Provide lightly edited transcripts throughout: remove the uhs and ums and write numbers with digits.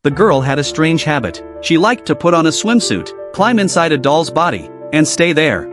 The girl had a strange habit. She liked to put on a swimsuit, climb inside a doll's body, and stay there.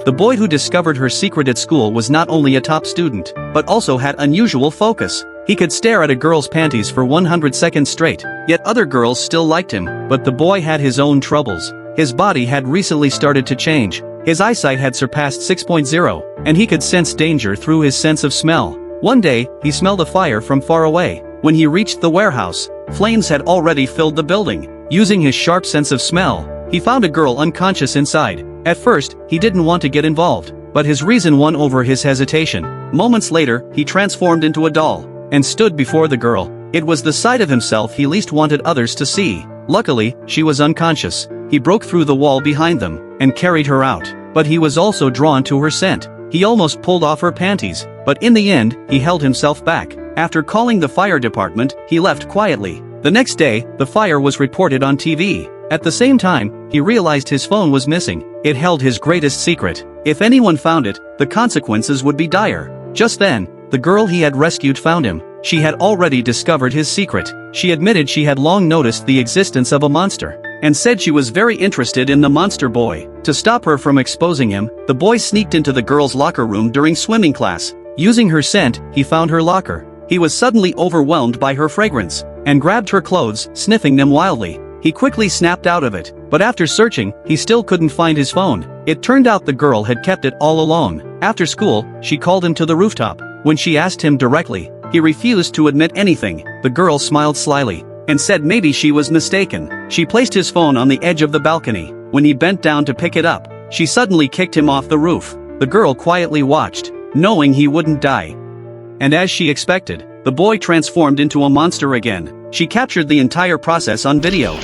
The boy who discovered her secret at school was not only a top student, but also had unusual focus. He could stare at a girl's panties for 100 seconds straight, yet other girls still liked him. But the boy had his own troubles. His body had recently started to change. His eyesight had surpassed 6.0, and he could sense danger through his sense of smell. One day, he smelled a fire from far away. When he reached the warehouse, flames had already filled the building. Using his sharp sense of smell, he found a girl unconscious inside. At first, he didn't want to get involved, but his reason won over his hesitation. Moments later, he transformed into a doll and stood before the girl. It was the side of himself he least wanted others to see. Luckily, she was unconscious. He broke through the wall behind them and carried her out. But he was also drawn to her scent. He almost pulled off her panties, but in the end, he held himself back. After calling the fire department, he left quietly. The next day, the fire was reported on TV. At the same time, he realized his phone was missing. It held his greatest secret. If anyone found it, the consequences would be dire. Just then, the girl he had rescued found him. She had already discovered his secret. She admitted she had long noticed the existence of a monster, and said she was very interested in the monster boy. To stop her from exposing him, the boy sneaked into the girl's locker room during swimming class. Using her scent, he found her locker. He was suddenly overwhelmed by her fragrance, and grabbed her clothes, sniffing them wildly. He quickly snapped out of it, but after searching, he still couldn't find his phone. It turned out the girl had kept it all along. After school, she called him to the rooftop. When she asked him directly, he refused to admit anything. The girl smiled slyly and said maybe she was mistaken. She placed his phone on the edge of the balcony. When he bent down to pick it up, she suddenly kicked him off the roof. The girl quietly watched, knowing he wouldn't die. And as she expected, the boy transformed into a monster again. She captured the entire process on video.